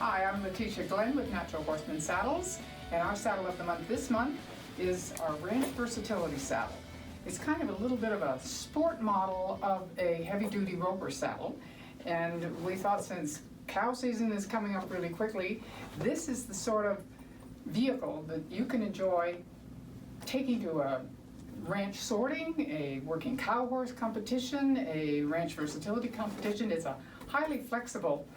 Hi, I'm Letitia Glenn with Natural Horseman Saddles, and our saddle of the month this month is our Ranch Versatility Saddle. It's kind of a little bit of a sport model of a heavy-duty roper saddle, and we thought since cow season is coming up really quickly, this is the sort of vehicle that you can enjoy taking to a ranch sorting, a working cowhorse competition, a ranch versatility competition. It's a highly flexible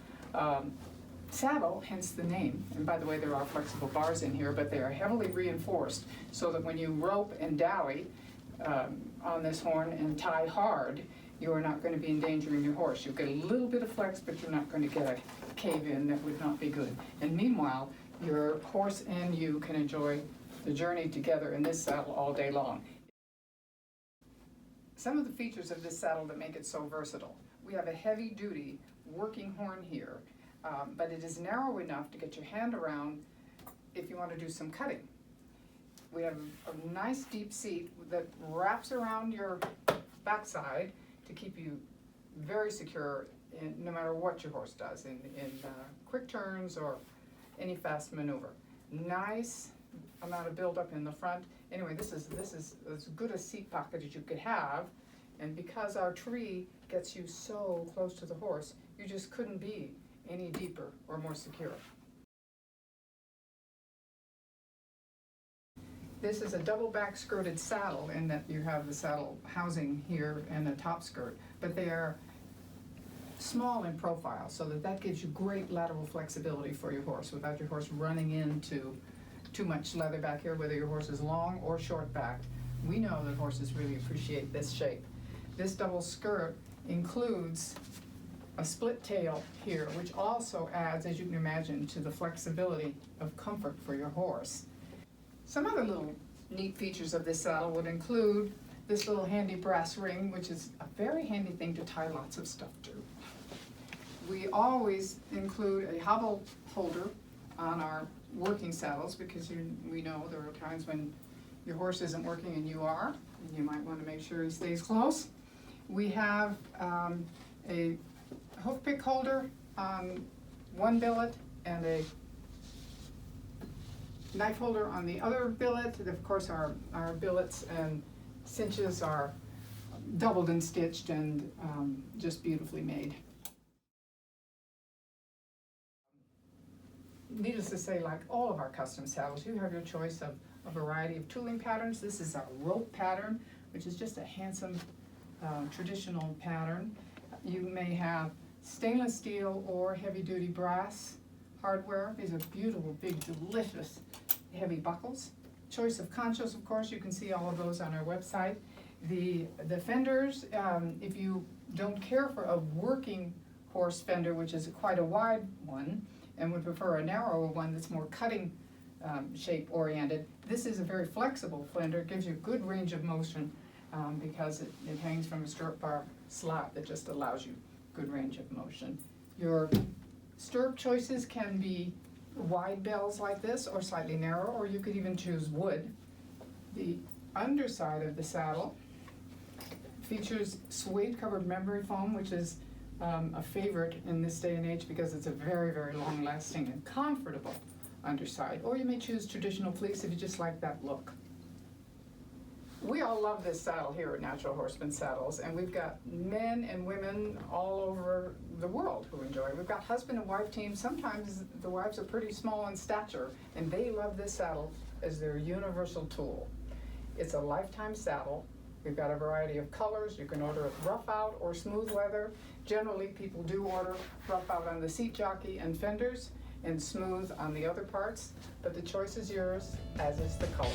saddle, hence the name. And by the way, there are flexible bars in here, but they are heavily reinforced so that when you rope and dally on this horn and tie hard, you are not going to be endangering your horse. You get a little bit of flex, but you're not going to get a cave-in. That would not be good. And meanwhile, your horse and you can enjoy the journey together in this saddle all day long. Some of the features of this saddle that make it so versatile. We have a heavy-duty working horn here, but it is narrow enough to get your hand around if you want to do some cutting. We have a nice deep seat that wraps around your backside to keep you very secure no matter what your horse does in quick turns or any fast maneuver. Nice amount of buildup in the front. Anyway, this is as good a seat pocket as you could have, and because our tree gets you so close to the horse, you just couldn't be any deeper or more secure. This is a double back skirted saddle in that you have the saddle housing here and a top skirt, but they are small in profile so that gives you great lateral flexibility for your horse without your horse running into too much leather back here, whether your horse is long or short backed. We know that horses really appreciate this shape. This double skirt includes a split tail here, which also adds, as you can imagine, to the flexibility of comfort for your horse. Some other little neat features of this saddle would include this little handy brass ring, which is a very handy thing to tie lots of stuff to. We always include a hobble holder on our working saddles because we know there are times when your horse isn't working and you are, and you might want to make sure he stays close. We have a hoof pick holder on one billet and a knife holder on the other billet. Of course, our billets and cinches are doubled and stitched and just beautifully made. Needless to say, like all of our custom saddles, you have your choice of a variety of tooling patterns. This is our rope pattern, which is just a handsome traditional pattern. You may have stainless steel or heavy-duty brass hardware. These are beautiful, big, delicious, heavy buckles. Choice of conchos, of course, you can see all of those on our website. The fenders, if you don't care for a working horse fender, which is quite a wide one, and would prefer a narrower one that's more cutting shape oriented, this is a very flexible fender. It gives you a good range of motion because it hangs from a stirrup bar slot that just allows you good range of motion. Your stirrup choices can be wide bells like this or slightly narrow, or you could even choose wood. The underside of the saddle features suede covered memory foam, which is a favorite in this day and age because it's a very, very long lasting and comfortable underside. Or you may choose traditional fleece if you just like that look. We all love this saddle here at Natural Horseman Saddles, and we've got men and women all over the world who enjoy it. We've got husband and wife teams. Sometimes the wives are pretty small in stature, and they love this saddle as their universal tool. It's a lifetime saddle. We've got a variety of colors. You can order it rough out or smooth leather. Generally, people do order rough out on the seat jockey and fenders and smooth on the other parts, but the choice is yours, as is the color.